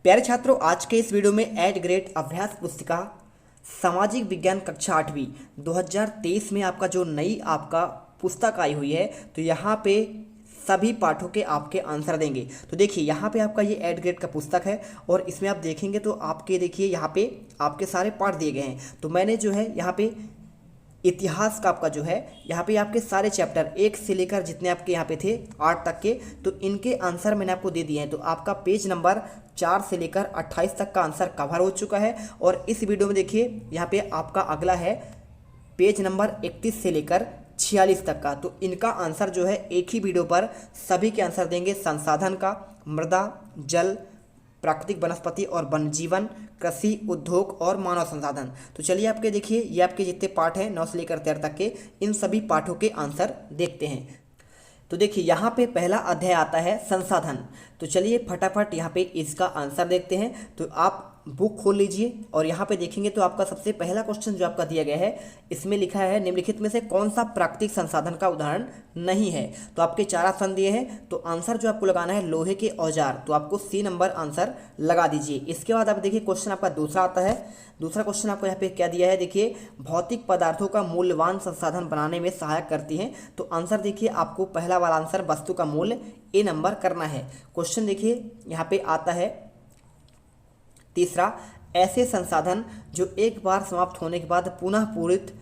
प्यारे छात्रों, आज के इस वीडियो में एट ग्रेड अभ्यास पुस्तिका सामाजिक विज्ञान कक्षा 8वीं 2023 में आपका जो नई आपका पुस्तक आई हुई है, तो यहाँ पे सभी पाठों के आपके आंसर देंगे। तो देखिए यहाँ पे आपका ये एट ग्रेड का पुस्तक है और इसमें आप देखेंगे तो आपके देखिए यहाँ पे आपके सारे पाठ दिए गए हैं। तो मैंने जो है यहाँ पे इतिहास का आपका जो है यहाँ पे आपके सारे चैप्टर 1 से लेकर जितने आपके यहाँ पे थे 8 तक के, तो इनके आंसर मैंने आपको दे दिए हैं। तो आपका पेज नंबर 4 से लेकर 28 तक का आंसर कवर हो चुका है। और इस वीडियो में देखिए यहाँ पे आपका अगला है पेज नंबर 31 से लेकर 46 तक का। तो इनका आंसर जो है एक ही वीडियो पर सभी के आंसर देंगे। संसाधन का, मृदा, जल, प्राकृतिक वनस्पति और वन जीवन, कृषि, उद्योग और मानव संसाधन। तो चलिए आपके देखिए ये आपके जितने पाठ हैं 9 से लेकर 13 तक के, इन सभी पाठों के आंसर देखते हैं। तो देखिए यहाँ पे पहला अध्याय आता है संसाधन। तो चलिए फटाफट यहाँ पे इसका आंसर देखते हैं। तो आप बुक खोल लीजिए और यहाँ पे देखेंगे तो आपका सबसे पहला क्वेश्चन जो आपका दिया गया है, इसमें लिखा है निम्नलिखित में से कौन सा प्राकृतिक संसाधन का उदाहरण नहीं है। तो आपके 4 ऑप्शन दिए हैं, तो आंसर जो आपको लगाना है लोहे के औजार, तो आपको सी नंबर आंसर लगा दीजिए। इसके बाद आप देखिए क्वेश्चन आपका दूसरा आता है। दूसरा क्वेश्चन आपको यहाँ पे क्या दिया है, देखिए भौतिक पदार्थों का मूल्यवान संसाधन बनाने में सहायक करती हैं। तो आंसर देखिए आपको पहला वाला आंसर वस्तु का मूल्य ए नंबर करना है। क्वेश्चन देखिए यहाँ पे आता है तीसरा, ऐसे संसाधन जो एक बार समाप्त होने के बाद पुनः पूरित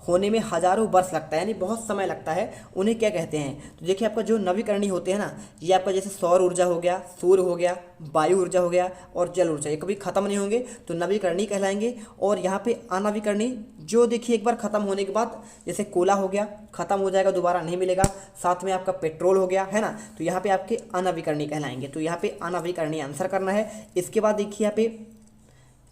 होने में हजारों वर्ष लगता है, यानी बहुत समय लगता है, उन्हें क्या कहते हैं। तो देखिए आपका जो नवीकरणीय होते हैं ना, ये आपका जैसे सौर ऊर्जा हो गया, सूर्य हो गया, वायु ऊर्जा हो गया और जल ऊर्जा, ये कभी खत्म नहीं होंगे तो नवीकरणीय कहलाएंगे। और यहाँ पे अनवीकरणीय जो देखिए एक बार खत्म होने के बाद, जैसे कोयला हो गया, खत्म हो जाएगा, दोबारा नहीं मिलेगा। साथ में आपका पेट्रोल हो गया है ना, तो यहाँ पे आपके अनवीकरणीय कहलाएंगे। तो यहाँ पे अनवीकरणीय आंसर करना है। इसके बाद देखिए यहाँ पे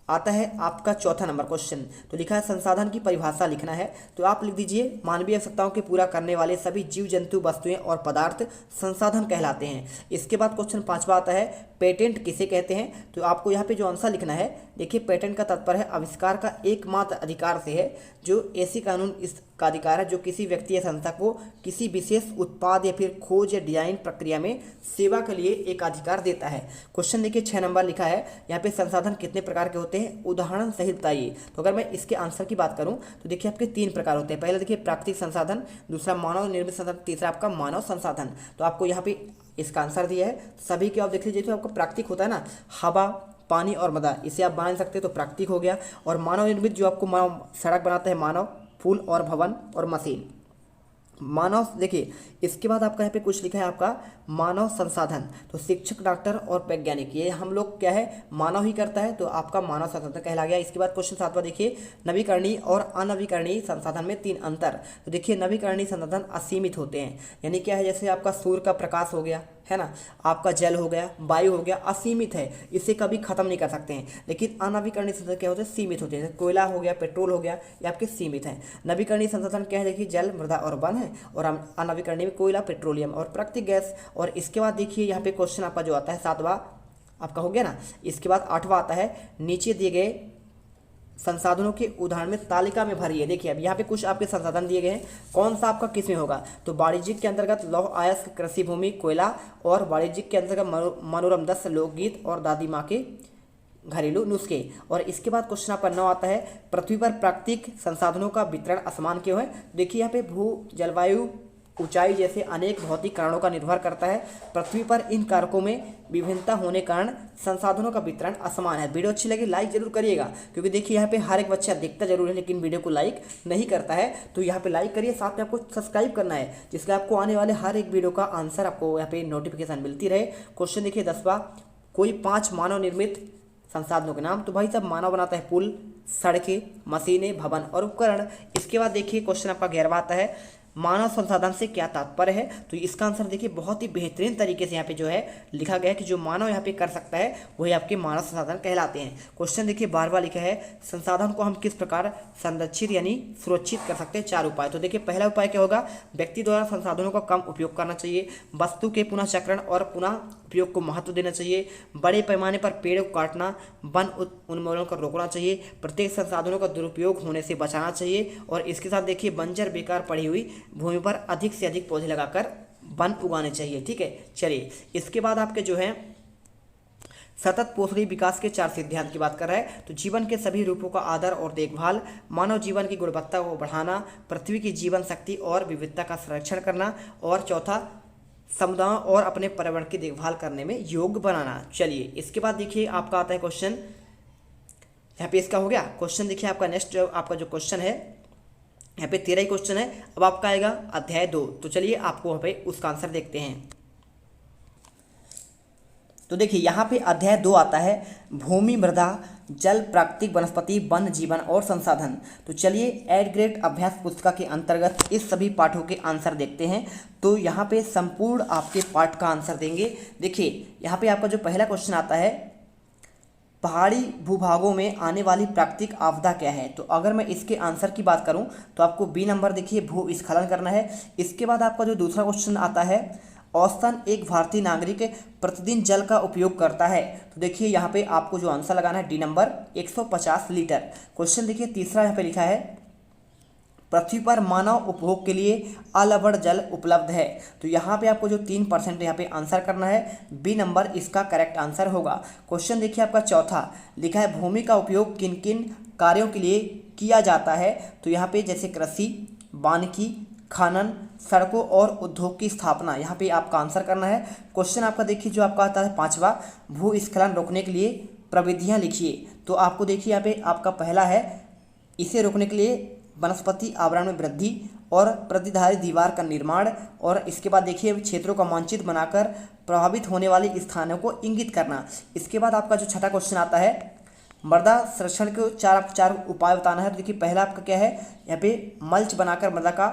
आता है आपका चौथा नंबर क्वेश्चन। तो लिखा है संसाधन की परिभाषा लिखना है। तो आप लिख दीजिए मानवीय आवश्यकताओं के पूरा करने वाले सभी जीव जंतु, वस्तुएं और पदार्थ संसाधन कहलाते हैं। इसके बाद क्वेश्चन 5वां आता है पेटेंट किसे कहते हैं। तो आपको यहाँ पे जो आंसर लिखना है, देखिए पेटेंट का तात्पर्य है आविष्कार का एकमात्र अधिकार से है, जो ऐसी कानून इसका अधिकार है जो किसी व्यक्ति या संस्था को किसी विशेष उत्पाद या फिर खोज या डिजाइन प्रक्रिया में सेवा के लिए एक अधिकार देता है। क्वेश्चन देखिए 6 नंबर लिखा है यहाँ पे संसाधन कितने प्रकार के होते हैं, उदाहरण सहित बताइए। तो अगर मैं इसके आंसर की बात करूं तो देखिए आपके 3 प्रकार होते हैं। पहले देखिए प्राकृतिक संसाधन, दूसरा मानव निर्मित संसाधन, तीसरा आपका मानव संसाधन। तो आपको यहाँ पे इसका आंसर दिया है सभी के। आप देख लीजिए तो आपका प्राकृतिक होता है ना, हवा, पानी और मृदा, इसे आप बना सकते हैं तो प्राकृतिक हो गया। और मानव निर्मित जो आपको सड़क बनाता है मानव, फूल और भवन और मशीन, मानव। देखिए इसके बाद आपका यहाँ पे कुछ लिखा है आपका मानव संसाधन। तो शिक्षक, डॉक्टर और वैज्ञानिक, ये हम लोग क्या है मानव ही करता है, तो आपका मानव संसाधन कहला गया। इसके बाद क्वेश्चन 7वां देखिए नवीकरणीय और अनवीकरणीय संसाधन में 3 अंतर। तो देखिए नवीकरणीय संसाधन असीमित होते हैं, यानी क्या है, जैसे आपका सूर्य का प्रकाश हो गया है ना, आपका जल हो गया, वायु हो गया, असीमित है, इसे कभी खत्म नहीं कर सकते हैं। लेकिन अनवीकरणीय संसाधन क्या होते हैं, सीमित होते हैं। कोयला हो गया, पेट्रोल हो गया, ये आपके सीमित हैं। नवीकरणीय संसाधन क्या है, देखिए जल, मृदा और वन है। और अनवीकरणीय में कोयला, पेट्रोलियम और प्राकृतिक गैस। और इसके बाद देखिए यहाँ पे क्वेश्चन आपका जो आता है 7वां आपका हो गया ना। इसके बाद 8वां आता है नीचे दिए गए संसाधनों के उदाहरण में तालिका में भरिए। देखिए अब यहाँ पे कुछ आपके संसाधन दिए गए हैं, कौन सा आपका किस में होगा। तो वाणिज्यिक के अंतर्गत लौह अयस्क, कृषि भूमि, कोयला। और वाणिज्यिक के अंतर्गत मनोरम दृश्य, लोकगीत और दादी माँ के घरेलू नुस्खे। और इसके बाद क्वेश्चन आपका 9 आता है पृथ्वी पर प्राकृतिक संसाधनों का वितरण असमान क्यों है। देखिए यहाँ पे भू, जलवायु, ऊंचाई जैसे अनेक भौतिक कारणों का निर्भर करता है। पृथ्वी पर इन कारकों में विभिन्नता होने के कारण संसाधनों का वितरण असमान है। वीडियो अच्छी लगी लाइक जरूर करिएगा, क्योंकि देखिए यहाँ पे हर एक बच्चा देखता जरूर है लेकिन वीडियो को लाइक नहीं करता है। तो यहाँ पे लाइक करिए, साथ में आपको सब्सक्राइब करना है, जिससे आपको आने वाले हर एक वीडियो का आंसर आपको यहाँ पे नोटिफिकेशन मिलती रहे। क्वेश्चन देखिए 10वां, कोई 5 मानव निर्मित संसाधनों के नाम। तो भाई साहब मानव बनाता है पुल, सड़कें, मशीनें, भवन और उपकरण। इसके बाद देखिए क्वेश्चन आपका 11वां आता है मानव संसाधन से क्या तात्पर्य है। तो इसका आंसर देखिए बहुत ही बेहतरीन तरीके से यहाँ पे जो है लिखा गया है कि जो मानव यहाँ पे कर सकता है वही आपके मानव संसाधन कहलाते हैं। क्वेश्चन देखिए 12वां लिखा है संसाधन को हम किस प्रकार संरक्षित यानी सुरक्षित कर सकते हैं, 4 उपाय। तो देखिए पहला उपाय क्या होगा, व्यक्ति द्वारा संसाधनों का कम उपयोग करना चाहिए, वस्तु के पुनः चक्रण और पुनः उपयोग को महत्व देना चाहिए, बड़े पैमाने पर पेड़ को काटना, वन उन्मूलन को रोकना चाहिए, प्रत्येक संसाधनों का दुरुपयोग होने से बचाना चाहिए। और इसके साथ देखिए बंजर बेकार पड़ी हुई भूमि पर अधिक से अधिक पौधे लगाकर वन उगाने चाहिए। ठीक है, चलिए इसके बाद आपके जो है सतत पोषणीय विकास के 4 सिद्धांत की बात कर रहा है। तो जीवन के सभी रूपों का आदर और देखभाल, मानव जीवन की गुणवत्ता को बढ़ाना, पृथ्वी की जीवन शक्ति और विविधता का संरक्षण करना, और चौथा समुदायों और अपने पर्यावरण की देखभाल करने में योग्य बनाना। चलिए इसके बाद देखिए आपका आता है क्वेश्चन, यहाँ पे इसका हो गया क्वेश्चन। देखिए आपका नेक्स्ट आपका जो क्वेश्चन है, यहाँ पे 13 ही क्वेश्चन है। अब आपका आएगा अध्याय 2। तो चलिए आपको यहाँ पे उसका आंसर देखते हैं। तो देखिए यहाँ पे अध्याय 2 आता है, भूमि, मृदा, जल, प्राकृतिक वनस्पति, वन जीवन और संसाधन। तो चलिए एड ग्रेड अभ्यास पुस्तिका के अंतर्गत इस सभी पाठों के आंसर देखते हैं। तो यहाँ पे संपूर्ण आपके पाठ का आंसर देंगे। देखिए यहाँ पे आपका जो पहला क्वेश्चन आता है, पहाड़ी भूभागों में आने वाली प्राकृतिक आपदा क्या है। तो अगर मैं इसके आंसर की बात करूं तो आपको बी नंबर देखिए भूस्खलन करना है। इसके बाद आपका जो दूसरा क्वेश्चन आता है, औसतन एक भारतीय नागरिक प्रतिदिन जल का उपयोग करता है। तो देखिए यहाँ पे आपको जो आंसर लगाना है डी नंबर 150 लीटर। क्वेश्चन देखिए तीसरा यहाँ पे लिखा है, पृथ्वी पर मानव उपभोग के लिए अलवड़ जल उपलब्ध है। तो यहाँ पे आपको जो 3% यहाँ पे आंसर करना है, बी नंबर इसका करेक्ट आंसर होगा। क्वेश्चन देखिए आपका चौथा लिखा है, भूमि का उपयोग किन किन कार्यों के लिए किया जाता है। तो यहाँ पे जैसे कृषि, वानिकी, खनन, सड़कों और उद्योग की स्थापना, यहाँ पे आपका आंसर करना है। क्वेश्चन आपका देखिए जो आपका आता है पांचवा, भूस्खलन रोकने के लिए प्रविधियाँ लिखिए। तो आपको देखिए यहाँ पे आपका पहला है, इसे रोकने के लिए वनस्पति आवरण में वृद्धि और प्रतिधारित दीवार का निर्माण, और इसके बाद देखिए क्षेत्रों का मानचित्र बनाकर प्रभावित होने वाले स्थानों को इंगित करना। इसके बाद आपका जो छठा क्वेश्चन आता है, मृदा संरक्षण के चार उपाय बताना है। तो देखिए पहला आपका क्या है, यहाँ पे मल्च बनाकर मृदा का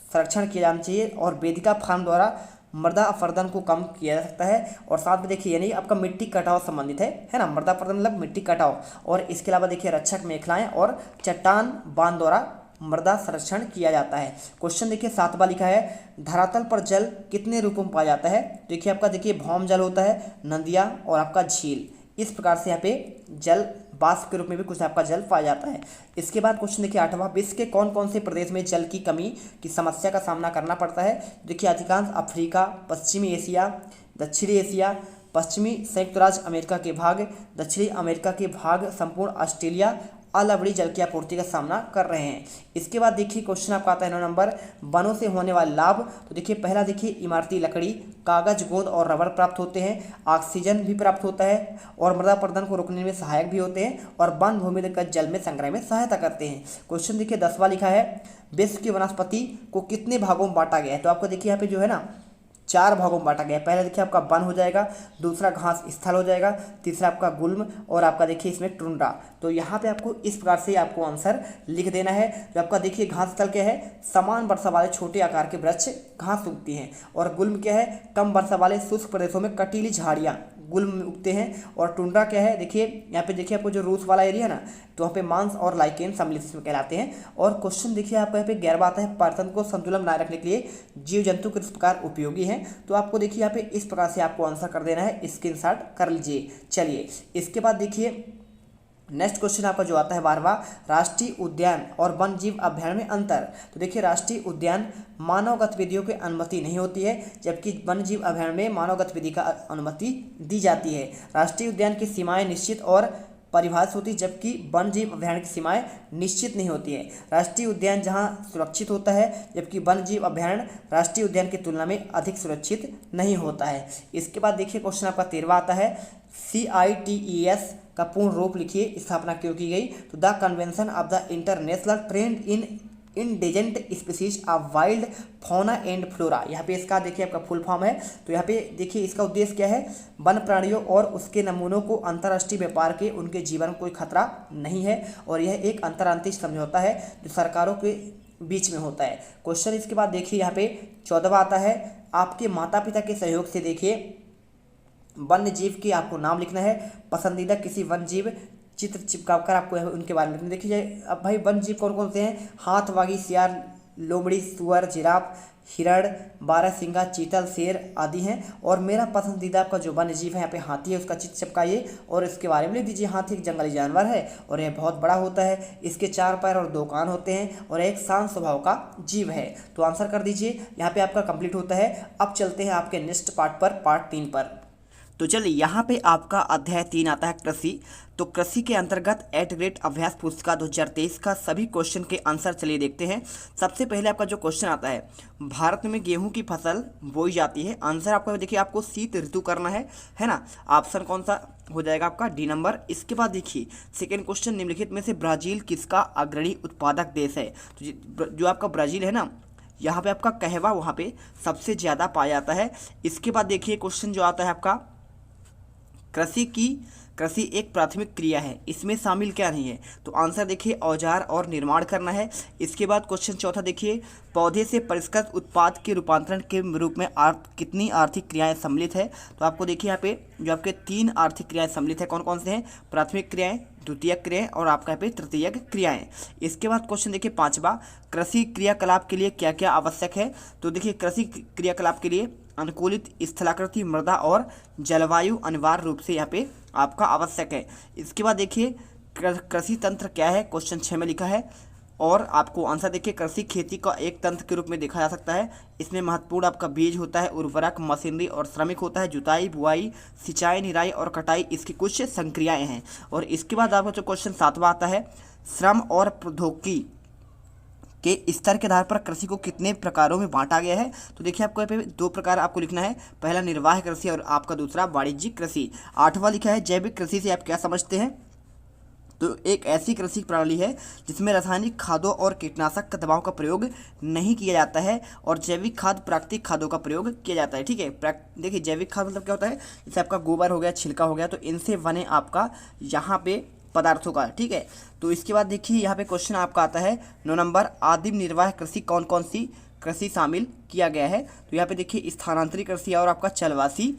संरक्षण किया जाना चाहिए, और वेदिका फार्म द्वारा मृदा अपरदन को कम किया जा सकता है। और साथ में देखिए यानी आपका मिट्टी कटाव संबंधित है ना, मृदा अपरदन मतलब मिट्टी कटाव। और इसके अलावा देखिए रक्षक मेखलाएं और चट्टान बांध द्वारा मृदा संरक्षण किया जाता है। क्वेश्चन देखिए 7वां लिखा है, धरातल पर जल कितने रूपों में पाया जाता है। देखिए आपका देखिए भौम जल होता है, नदियाँ और आपका झील, इस प्रकार से यहाँ पे जल वाष्प के रूप में भी कुछ आपका जल पाया जाता है। इसके बाद क्वेश्चन देखिए 8वां, विश्व के कौन कौन से प्रदेश में जल की कमी की समस्या का सामना करना पड़ता है। देखिए अधिकांश अफ्रीका, पश्चिमी एशिया, दक्षिणी एशिया, पश्चिमी संयुक्त राज्य अमेरिका के भाग, दक्षिणी अमेरिका के भाग, संपूर्ण ऑस्ट्रेलिया अलवड़ी जल की आपूर्ति का सामना कर रहे हैं। इसके बाद देखिए क्वेश्चन आपका आता है 9 नंबर, वनों से होने वाले लाभ। तो देखिए पहला देखिए इमारती लकड़ी, कागज, गोंद और रबर प्राप्त होते हैं, ऑक्सीजन भी प्राप्त होता है, और मृदा अपरदन को रोकने में सहायक भी होते हैं, और वन भूमिगत जल में संग्रह में सहायता करते हैं। क्वेश्चन देखिए 10वां लिखा है, विश्व की वनस्पति को कितने भागों में बांटा गया है। तो आपको देखिए यहाँ पे जो है ना 4 भागों में बांटा गया है। पहला देखिए आपका वन हो जाएगा, दूसरा घास स्थल हो जाएगा, तीसरा आपका गुल्म, और आपका देखिए इसमें टुंड्रा। तो यहाँ पे आपको इस प्रकार से आपको आंसर लिख देना है। जो आपका देखिए घास स्थल क्या है, समान वर्षा वाले छोटे आकार के वृक्ष घास उगती हैं, और गुल्म क्या है, कम वर्षा वाले शुष्क प्रदेशों में कटीली झाड़ियाँ गुल्म में उगते हैं, और टुंड्रा क्या है, देखिए यहाँ पे देखिए आपको जो रूस वाला एरिया है ना, तो वहाँ पे मांस और लाइकेन सम्मिलित इसमें कहलाते हैं। और क्वेश्चन देखिए आपको यहाँ पे 11वां आता है, पर्यावरण को संतुलन बनाए रखने के लिए जीव जंतु किस प्रकार उपयोगी हैं। तो आपको देखिए यहाँ पे इस प्रकार से आपको आंसर कर देना है, स्क्रीनशॉट कर लीजिए। चलिए इसके बाद देखिए नेक्स्ट क्वेश्चन आपका जो आता है 12वां, राष्ट्रीय उद्यान और वन जीव अभ्यारण्य में अंतर। तो देखिए राष्ट्रीय उद्यान मानव गतिविधियों की अनुमति नहीं होती है, जबकि वन जीव अभ्यारण्य में मानव गतिविधि का अनुमति दी जाती है। राष्ट्रीय उद्यान की सीमाएं निश्चित और परिभाषित होती है, जबकि वन जीव अभ्यारण्य की सीमाएं निश्चित नहीं होती है। राष्ट्रीय उद्यान जहां सुरक्षित होता है, जबकि वन जीव अभ्यारण्य राष्ट्रीय उद्यान की तुलना में अधिक सुरक्षित नहीं होता है। इसके बाद देखिए क्वेश्चन आपका 13वां आता है, CITES का पूर्ण रूप लिखिए, स्थापना क्यों की गई। तो the convention of the international trade in indigent species of wild fauna and flora. यहाँ पे इसका देखिए आपका फुल फॉर्म है। तो यहाँ पे देखिए इसका उद्देश्य क्या है, वन प्राणियों और उसके नमूनों को अंतर्राष्ट्रीय व्यापार के उनके जीवन को कोई खतरा नहीं है, और यह एक अंतर्राष्ट्रीय समझौता है जो सरकारों के बीच में होता है। क्वेश्चन इसके बाद देखिए यहाँ पे 14वां आता है, आपके माता पिता के सहयोग से देखिए वन्य जीव के आपको नाम लिखना है, पसंदीदा किसी वन्य जीव चित्र चिपका कर आपको उनके बारे में देखिए जाए। अब भाई वन्य जीव कौन कौन से हैं, हाथ, वागी, सियार, लोमड़ी, सुअर, जिराफ, हिरण, बारहसिंगा, चीतल, शेर आदि हैं। और मेरा पसंदीदा आपका जो वन्य जीव है यहाँ पे हाथी है, उसका चित्र चिपकाइए और इसके बारे में लिख दीजिए। हाथी एक जंगली जानवर है और यह बहुत बड़ा होता है, इसके 4 पैर और 2 कान होते हैं, और एक शांत स्वभाव का जीव है। तो आंसर कर दीजिए, यहाँ पे आपका कंप्लीट होता है। अब चलते हैं आपके नेक्स्ट पार्ट पर, पार्ट 3 पर। तो चलिए यहाँ पे आपका अध्याय 3 आता है कृषि। तो कृषि के अंतर्गत एट ग्रेड अभ्यास पुस्तिका 2023 का सभी क्वेश्चन के आंसर चलिए देखते हैं। सबसे पहले आपका जो क्वेश्चन आता है, भारत में गेहूं की फसल बोई जाती है। आंसर आपका देखिए, आपको शीत ऋतु करना है ना। ऑप्शन कौन सा हो जाएगा आपका? D number. इसके बाद देखिए सेकेंड क्वेश्चन, निम्नलिखित में से ब्राजील किसका अग्रणी उत्पादक देश है? तो जो आपका ब्राजील है ना, यहाँ पे आपका कहवा वहाँ पे सबसे ज़्यादा पाया जाता है। इसके बाद देखिए क्वेश्चन जो आता है आपका, कृषि एक प्राथमिक क्रिया है, इसमें शामिल क्या नहीं है? तो आंसर देखिए औजार और निर्माण करना है। इसके बाद क्वेश्चन चौथा देखिए, पौधे से परिष्कृत उत्पाद के रूपांतरण के रूप में कितनी आर्थिक क्रियाएं सम्मिलित है? तो आपको देखिए यहाँ पे जो आपके 3 आर्थिक क्रियाएं सम्मिलित है, कौन कौन से हैं? प्राथमिक क्रियाएं, द्वितीयक क्रियाएं और आपका यहाँ पे तृतीयक क्रियाएं। इसके बाद क्वेश्चन देखिए पांचवा, कृषि क्रियाकलाप के लिए क्या क्या आवश्यक है? तो देखिए कृषि क्रियाकलाप के लिए अनुकूलित स्थलाकृति मृदा और जलवायु अनिवार्य रूप से यहाँ पे आपका आवश्यक है। इसके बाद देखिए कृषि तंत्र क्या है? क्वेश्चन 6 में लिखा है। और आपको आंसर देखिए, कृषि खेती का एक तंत्र के रूप में देखा जा सकता है। इसमें महत्वपूर्ण आपका बीज होता है, उर्वरक, मशीनरी और श्रमिक होता है। जुताई, बुआई, सिंचाई, निराई और कटाई इसकी कुछ संक्रियाएं हैं। और इसके बाद आपका जो क्वेश्चन 7वां आता है, श्रम और प्रौद्योगिकी के स्तर के आधार पर कृषि को कितने प्रकारों में बांटा गया है? तो देखिए आपको यहाँ पे 2 प्रकार आपको लिखना है, पहला निर्वाह कृषि और आपका दूसरा वाणिज्यिक कृषि। 8वां लिखा है, जैविक कृषि से आप क्या समझते हैं? तो एक ऐसी कृषि प्रणाली है जिसमें रासायनिक खादों और कीटनाशक दवाओं का प्रयोग नहीं किया जाता है और जैविक खाद प्राकृतिक खादों का प्रयोग किया जाता है। ठीक है, देखिए जैविक खाद मतलब क्या होता है? जैसे आपका गोबर हो गया, छिलका हो गया, तो इनसे बने आपका यहाँ पे पदार्थों का। ठीक है, तो इसके बाद देखिए यहाँ पे क्वेश्चन आपका आता है 9 नंबर, आदिम निर्वाह कृषि कौन कौन सी कृषि शामिल किया गया है? तो यहाँ पे देखिए स्थानांतरित कृषि और आपका चलवासी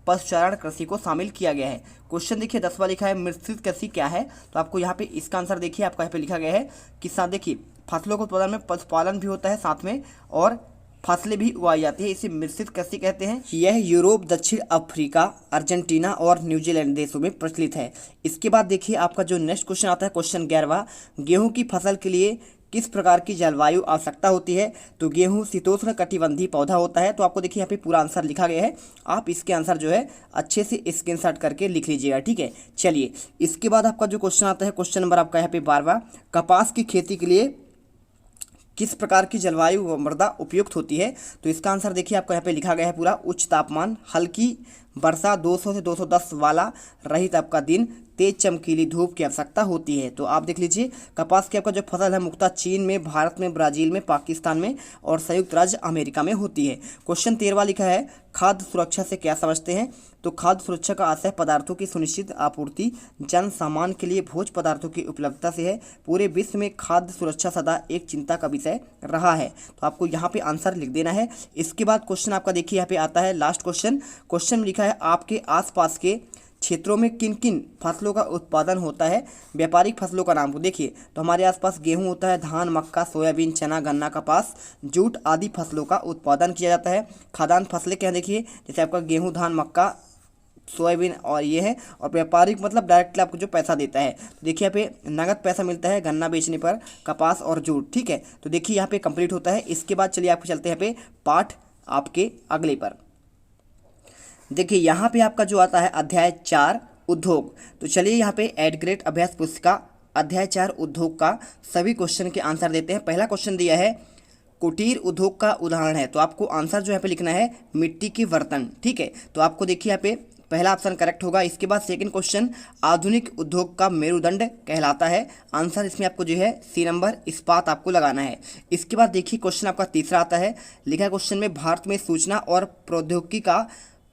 पशुचारण कृषि को शामिल किया गया है। क्वेश्चन देखिए 10वां लिखा है, मिश्रित कृषि क्या है? तो आपको यहाँ पे इसका आंसर देखिए आपका यहाँ पे लिखा गया है कि देखिए फसलों के उत्पादन में पशुपालन भी होता है साथ में, और फसलें भी उगाई जाती है, इसे मिश्रित कृषि कहते हैं। यह यूरोप, दक्षिण अफ्रीका, अर्जेंटीना और न्यूजीलैंड देशों में प्रचलित है। इसके बाद देखिए आपका जो नेक्स्ट क्वेश्चन आता है, क्वेश्चन 11वां, गेहूं की फसल के लिए किस प्रकार की जलवायु आवश्यकता होती है? तो गेहूं शीतोष्ण कटिबंधीय पौधा होता है। तो आपको देखिए यहाँ पे पूरा आंसर लिखा गया है, आप इसके आंसर जो है अच्छे से स्क्रीनशॉट करके लिख लीजिएगा। ठीक है, चलिए इसके बाद आपका जो क्वेश्चन आता है, क्वेश्चन नंबर आपका यहाँ पे 12वां, कपास की खेती के लिए किस प्रकार की जलवायु व मृदा उपयुक्त होती है? तो इसका आंसर देखिए आपको यहाँ पे लिखा गया है पूरा, उच्च तापमान, हल्की वर्षा, 200 से 210 वाला रहित आपका दिन, तेज चमकीली धूप की आवश्यकता होती है। तो आप देख लीजिए कपास की आपका जो फसल है मुख्यतः चीन में, भारत में, ब्राजील में, पाकिस्तान में और संयुक्त राज्य अमेरिका में होती है। क्वेश्चन 13वां लिखा है, खाद्य सुरक्षा से क्या समझते हैं? तो खाद्य सुरक्षा का आशय पदार्थों की सुनिश्चित आपूर्ति जन सामान के लिए भोज्य पदार्थों की उपलब्धता से है। पूरे विश्व में खाद्य सुरक्षा सदा एक चिंता का विषय रहा है। तो आपको यहाँ पे आंसर लिख देना है। इसके बाद क्वेश्चन आपका देखिए यहाँ पे आता है लास्ट क्वेश्चन में लिखा है, आपके आसपास के क्षेत्रों में किन किन फसलों का उत्पादन होता है? व्यापारिक फसलों का नाम। तो देखिए तो हमारे आसपास गेहूं होता है, धान, मक्का, सोयाबीन, चना, गन्ना, कपास, जूट आदि फसलों का उत्पादन किया जाता है। खाद्यान्न फसलें क्या देखिए, जैसे आपका गेहूं, धान, मक्का, सोयाबीन और ये है। और व्यापारिक मतलब डायरेक्टली आपको जो पैसा देता है, तो देखिए यहाँ पे नगद पैसा मिलता है गन्ना बेचने पर, कपास और जूट। ठीक है, तो देखिए यहाँ पे कंप्लीट होता है। इसके बाद चलिए आपको चलते हैं यहाँ पे पाठ आपके अगले पर। देखिए यहाँ पे आपका जो आता है अध्याय 4 उद्योग। तो चलिए यहाँ पे एट ग्रेड अभ्यास पुस्तिका अध्याय 4 उद्योग का सभी क्वेश्चन के आंसर देते हैं। पहला क्वेश्चन दिया है, कुटीर उद्योग का उदाहरण है। तो आपको आंसर जो यहाँ पे लिखना है मिट्टी के बर्तन। ठीक है, तो आपको देखिए यहाँ पे पहला ऑप्शन करेक्ट होगा। इसके बाद सेकंड क्वेश्चन, आधुनिक उद्योग का मेरुदंड कहलाता है। आंसर इसमें आपको जो है सी नंबर इस्पात आपको लगाना है। इसके बाद देखिए क्वेश्चन आपका तीसरा आता है, लिखा क्वेश्चन में भारत में सूचना और प्रौद्योगिकी का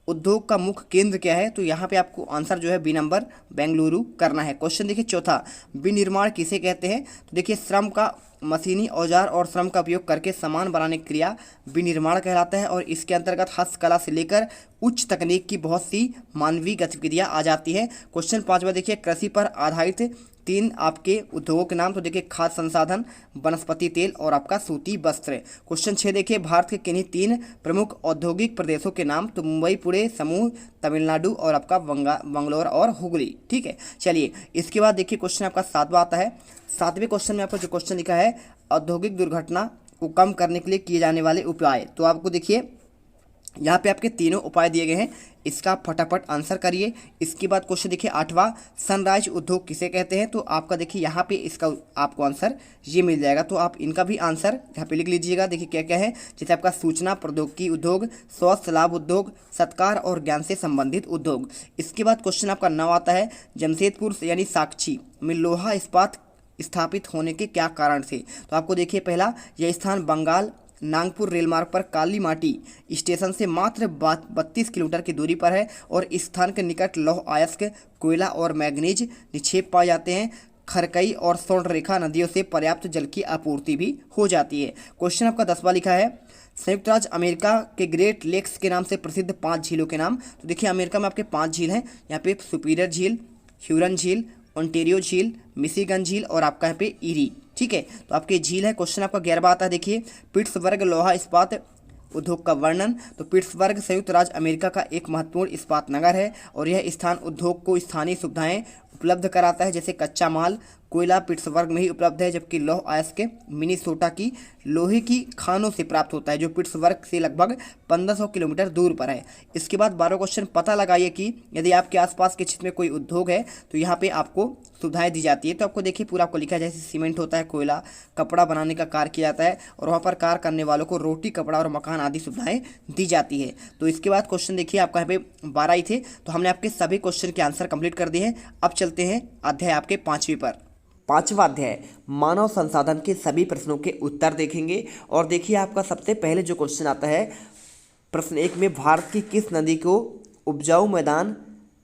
उद्योग का मुख्य केंद्र क्या है? तो यहाँ पे आपको आंसर जो है बी नंबर बेंगलुरु करना है। क्वेश्चन देखिए चौथा, विनिर्माण किसे कहते हैं? तो देखिए श्रम का, मशीनी औजार और श्रम का उपयोग करके सामान बनाने की क्रिया विनिर्माण कहलाता है। और इसके अंतर्गत हस्तकला से लेकर उच्च तकनीक की बहुत सी मानवीय गतिविधियाँ आ जाती है। क्वेश्चन 5वां देखिए, कृषि पर आधारित 3 आपके उद्योगों के नाम। तो देखिए खाद्य संसाधन, वनस्पति तेल और आपका सूती वस्त्र। क्वेश्चन 6 देखिए, भारत के किन्हीं 3 प्रमुख औद्योगिक प्रदेशों के नाम। तो मुंबई, पुणे, समूह, तमिलनाडु और आपका बंगलौर और हुगली। ठीक है, चलिए इसके बाद देखिए क्वेश्चन आपका 7वां आता है। 7वें क्वेश्चन में आपको जो क्वेश्चन लिखा है, औद्योगिक दुर्घटना को कम करने के लिए किए जाने वाले उपाय। तो आपको देखिए यहाँ पे आपके तीनों उपाय दिए गए हैं, इसका आप फटाफट आंसर करिए। इसके बाद क्वेश्चन देखिए 8वां, सनराइज उद्योग किसे कहते हैं? तो आपका देखिए यहाँ पे इसका आपको आंसर ये मिल जाएगा, तो आप इनका भी आंसर यहाँ पे लिख लीजिएगा। देखिए क्या क्या है, जैसे आपका सूचना प्रौद्योगिकी उद्योग, स्वास्थ्य लाभ उद्योग, सत्कार और ज्ञान से संबंधित उद्योग। इसके बाद क्वेश्चन आपका 9 आता है, जमशेदपुर यानी साक्षी में लोहा इस्पात स्थापित होने के क्या कारण थे? तो आपको देखिए पहला, यह स्थान बंगाल नागपुर रेल मार्ग पर काली माटी स्टेशन से मात्र 32 किलोमीटर की दूरी पर है और इस स्थान के निकट लौह अयस्क, कोयला और मैग्नीज निक्षेप पाए जाते हैं। खरकई और स्वर्णरेखा नदियों से पर्याप्त जल की आपूर्ति भी हो जाती है। क्वेश्चन आपका 10वां लिखा है, संयुक्त राज्य अमेरिका के ग्रेट लेक्स के नाम से प्रसिद्ध 5 झीलों के नाम। तो देखिए अमेरिका में आपके 5 झील हैं, यहाँ पे सुपीरियर झील, ह्यूरन झील, ओंटेरियो झील, मिशिगन झील और आपका यहाँ पे ईरी। ठीक है, तो आपके झील है। क्वेश्चन आपका 11वां आता है, देखिए पिट्सबर्ग लोहा इस्पात उद्योग का वर्णन। तो पिट्सबर्ग संयुक्त राज्य अमेरिका का एक महत्वपूर्ण इस्पात नगर है और यह स्थान उद्योग को स्थानीय सुविधाएं उपलब्ध कराता है, जैसे कच्चा माल कोयला पिट्सबर्ग में ही उपलब्ध है, जबकि लौह अयस्क मिनीसोटा की लोहे की खानों से प्राप्त होता है, जो पिट्सबर्ग से लगभग 1500 किलोमीटर दूर पर है। इसके बाद 12वां क्वेश्चन, पता लगाइए कि यदि आपके आसपास के क्षेत्र में कोई उद्योग है तो यहाँ पे आपको सुविधाएं दी जाती है। तो आपको देखिए पूरा आपको लिखा है, जैसे सीमेंट होता है, कोयला, कपड़ा बनाने का कार्य किया जाता है और वहाँ पर कार्य करने वालों को रोटी, कपड़ा और मकान आदि सुविधाएं दी जाती है। तो इसके बाद क्वेश्चन देखिए आपका यहाँ पे 12 ही थे, तो हमने आपके सभी क्वेश्चन के आंसर कंप्लीट कर दिए हैं। अब चलते हैं अध्याय आपके 5वीं पर। 5वां अध्याय मानव संसाधन के सभी प्रश्नों के उत्तर देखेंगे। और देखिए आपका सबसे पहले जो क्वेश्चन आता है प्रश्न 1 में, भारत की किस नदी को उपजाऊ मैदान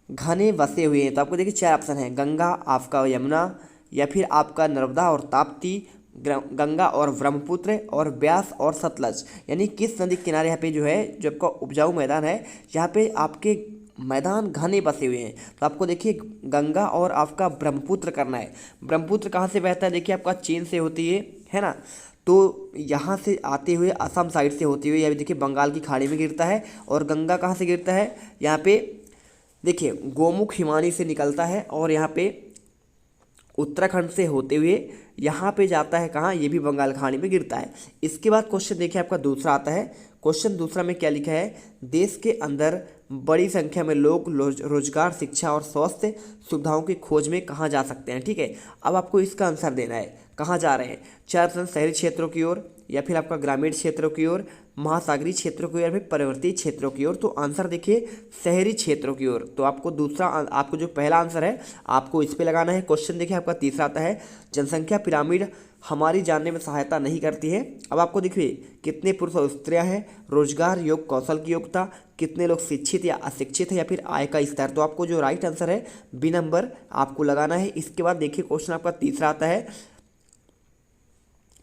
घने बसे हुए हैं? तो आपको देखिए 4 ऑप्शन है, गंगा, आपका यमुना, या फिर आपका नर्मदा और ताप्ती, गंगा और ब्रह्मपुत्र, और ब्यास और सतलज। यानी किस नदी के किनारे यहाँ पे जो है जो आपका उपजाऊ मैदान है, यहाँ पे आपके मैदान घने बसे हुए हैं। तो आपको देखिए गंगा और आपका ब्रह्मपुत्र करना है। ब्रह्मपुत्र कहाँ से बहता है? देखिए आपका चीन से होती है ना, तो यहाँ से आते हुए असम साइड से होती हुई, या देखिए बंगाल की खाड़ी में गिरता है। और गंगा कहाँ से गिरता है? यहाँ पे देखिए गोमुख हिमानी से निकलता है और यहाँ पे उत्तराखंड से होते हुए यहाँ पे जाता है कहाँ? ये भी बंगाल खाड़ी में गिरता है। इसके बाद क्वेश्चन देखिए आपका दूसरा आता है। क्वेश्चन दूसरा में क्या लिखा है, देश के अंदर बड़ी संख्या में लोग रोजगार, शिक्षा और स्वास्थ्य सुविधाओं की खोज में कहाँ जा सकते हैं? ठीक है, अब आपको इसका आंसर देना है, कहाँ जा रहे हैं? 4 शहरी क्षेत्रों की ओर, या फिर आपका ग्रामीण क्षेत्रों की ओर, महासागरीय क्षेत्रों की ओर, या फिर पर्वतीय क्षेत्रों की ओर। तो आंसर देखिए शहरी क्षेत्रों की ओर। तो आपको दूसरा, आपको जो पहला आंसर है आपको इस पे लगाना है। क्वेश्चन देखिए आपका तीसरा आता है, जनसंख्या पिरामिड हमारी जानने में सहायता नहीं करती है। अब आपको देखिए कितने पुरुष और स्त्रियां हैं, रोजगार, योग, कौशल की योग्यता, कितने लोग शिक्षित या अशिक्षित है, या फिर आय का स्तर। तो आपको जो राइट आंसर है बी नंबर आपको लगाना है। इसके बाद देखिए क्वेश्चन आपका तीसरा आता है,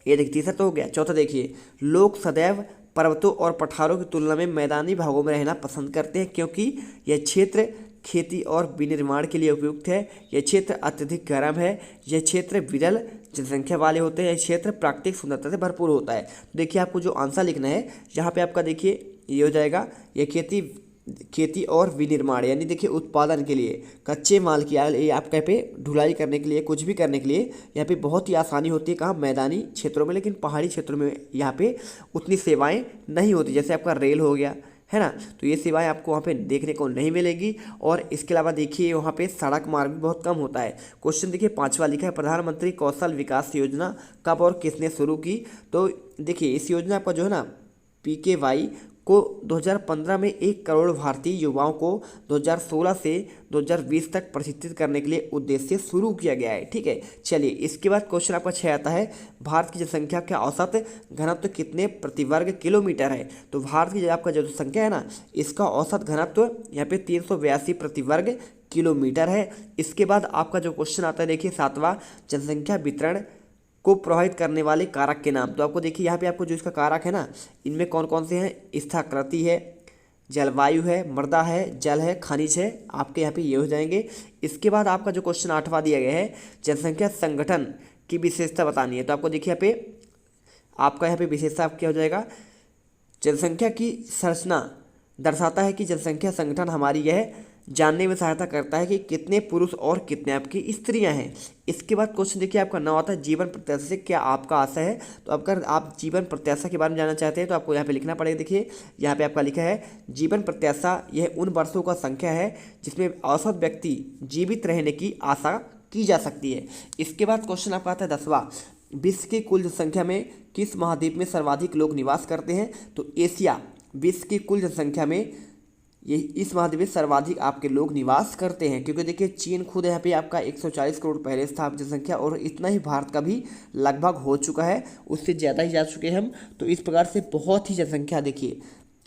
ये देखिए तीसरा तो हो गया। चौथा देखिए, लोग सदैव पर्वतों और पठारों की तुलना में मैदानी भागों में रहना पसंद करते हैं क्योंकि यह क्षेत्र खेती और विनिर्माण के लिए उपयुक्त है, यह क्षेत्र अत्यधिक गर्म है, यह क्षेत्र विरल जनसंख्या वाले होते हैं, यह क्षेत्र प्राकृतिक सुंदरता से भरपूर होता है। तो देखिए आपको जो आंसर लिखना है यहाँ पे आपका देखिए ये हो जाएगा, यह खेती और विनिर्माण, यानी देखिए उत्पादन के लिए, कच्चे माल की ये आपका पे ढुलाई करने के लिए, कुछ भी करने के लिए यहाँ पे बहुत ही आसानी होती है। कहाँ? मैदानी क्षेत्रों में, लेकिन पहाड़ी क्षेत्रों में यहाँ पे उतनी सेवाएं नहीं होती, जैसे आपका रेल हो गया है ना, तो ये सेवाएं आपको वहाँ पे देखने को नहीं मिलेगी। और इसके अलावा देखिए वहाँ पे सड़क मार्ग भी बहुत कम होता है। क्वेश्चन देखिए 5वां लिखा है, प्रधानमंत्री कौशल विकास योजना कब और किसने शुरू की? तो देखिए इस योजना आपका जो है ना PKY को 2015 में 1 करोड़ भारतीय युवाओं को 2016 से 2020 तक प्रशिक्षित करने के लिए उद्देश्य से शुरू किया गया है। ठीक है, चलिए इसके बाद क्वेश्चन आपका 6 आता है, भारत की जनसंख्या का औसत घनत्व कितने प्रति वर्ग किलोमीटर है? तो भारत की जो आपका जो संख्या है ना, इसका औसत घनत्व यहाँ पे 382 प्रति वर्ग किलोमीटर है। इसके बाद आपका जो क्वेश्चन आता है देखिए 7वां, जनसंख्या वितरण को प्रभावित करने वाले कारक के नाम। तो आपको देखिए यहाँ पे आपको जो इसका कारक है ना, इनमें कौन कौन से हैं? स्थाकृति है, जलवायु है, मृदा है, जल है, खनिज है, आपके यहाँ पे ये हो जाएंगे। इसके बाद आपका जो क्वेश्चन 8वां दिया गया है, जनसंख्या संगठन की विशेषता बतानी है। तो आपको देखिए यहाँ पे आपका यहाँ पे विशेषता क्या हो जाएगा, जनसंख्या की संरचना दर्शाता है कि जनसंख्या संगठन हमारी यह जानने में सहायता करता है कि कितने पुरुष और कितने आपकी स्त्रियां हैं। इसके बाद क्वेश्चन देखिए आपका 9 आता है जीवन प्रत्याशा से क्या आपका आशय है। तो अगर आप जीवन प्रत्याशा के बारे में जानना चाहते हैं तो आपको यहाँ पे लिखना पड़ेगा। देखिए यहाँ पे आपका लिखा है जीवन प्रत्याशा यह उन वर्षों का संख्या है जिसमें औसत व्यक्ति जीवित रहने की आशा की जा सकती है। इसके बाद क्वेश्चन आपका आता है 10वां, विश्व की कुल जनसंख्या में किस महाद्वीप में सर्वाधिक लोग निवास करते हैं। तो एशिया विश्व की कुल जनसंख्या में ये इस महाद्वीप में सर्वाधिक आपके लोग निवास करते हैं, क्योंकि देखिए चीन खुद यहाँ पे आपका 140 करोड़ पहले था जनसंख्या, और इतना ही भारत का भी लगभग हो चुका है, उससे ज़्यादा ही जा चुके हैं हम। तो इस प्रकार से बहुत ही जनसंख्या देखिए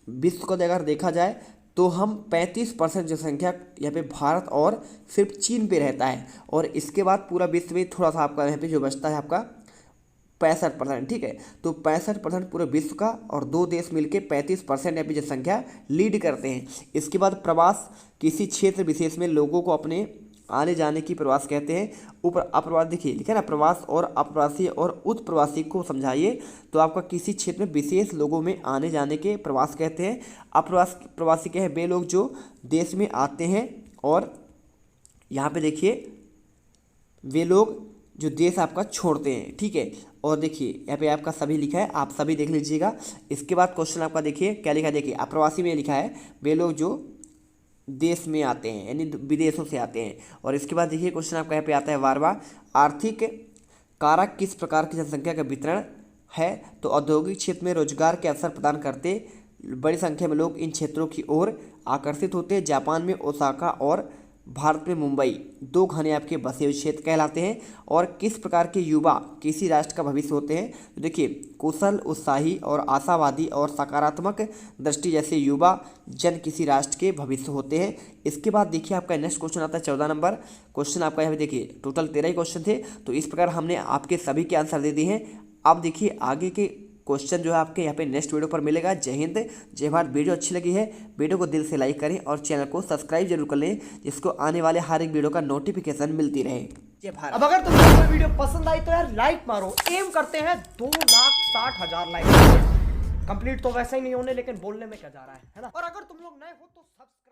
विश्व को अगर देखा जाए तो हम 35% जनसंख्या यहाँ पे भारत और सिर्फ चीन पे रहता है, और इसके बाद पूरा विश्व में थोड़ा सा आपका यहाँ पे जो बचता है आपका 65%। ठीक है, तो 65% पूरे विश्व का, और 2 देश मिलके 35% यहाँ पे जनसंख्या लीड करते हैं। इसके बाद प्रवास किसी क्षेत्र विशेष में लोगों को अपने आने जाने की प्रवास कहते हैं। ऊपर अप्रवास देखिए लिखा है ना, प्रवास और अप्रवासी और उत्प्रवासी को समझाइए। तो आपका किसी क्षेत्र में विशेष लोगों में आने जाने के प्रवास कहते हैं। प्रवासी क्या है, वे लोग जो देश में आते हैं, और यहाँ पे देखिए वे लोग जो देश आपका छोड़ते हैं। ठीक है, और देखिए यहाँ पे आपका सभी लिखा है, आप सभी देख लीजिएगा। इसके बाद क्वेश्चन आपका देखिए क्या लिखा है, देखिए अप्रवासी में लिखा है वे लोग जो देश में आते हैं यानी विदेशों से आते हैं। और इसके बाद देखिए क्वेश्चन आपका यहाँ पे आता है 12वां, आर्थिक कारक किस प्रकार की जनसंख्या का वितरण है। तो औद्योगिक क्षेत्र में रोजगार के अवसर प्रदान करते बड़ी संख्या में लोग इन क्षेत्रों की ओर आकर्षित होते हैं। जापान में ओसाका और भारत में मुंबई 2 घने आपके बसे हुए क्षेत्र कहलाते हैं। और किस प्रकार के युवा किसी राष्ट्र का भविष्य होते हैं। तो देखिए कुशल, उत्साही और आशावादी और सकारात्मक दृष्टि जैसे युवा जन किसी राष्ट्र के भविष्य होते हैं। इसके बाद देखिए आपका नेक्स्ट क्वेश्चन आता है 14 नंबर क्वेश्चन आपका यहाँ पे देखिए टोटल 13 ही क्वेश्चन थे, तो इस प्रकार हमने आपके सभी के आंसर दे दिए हैं। अब देखिए आगे के क्वेश्चन जो है आपके यहाँ पे नेक्स्ट वीडियो पर मिलेगा। जय हिंद जय भारत। वीडियो अच्छी लगी है वीडियो को दिल से लाइक करें और चैनल को सब्सक्राइब जरूर कर लें, जिसको आने वाले हर एक वीडियो का नोटिफिकेशन मिलती रहे। जय भारत। अब अगर तुमको कोई वीडियो पसंद आई तो यार लाइक मारो, एम करते हैं 2,60,000 लाइक। कंप्लीट तो वैसे ही नहीं होने, लेकिन बोलने में क्या जा रहा है ना। और अगर तुम लोग नए हो तो सब्सक्राइब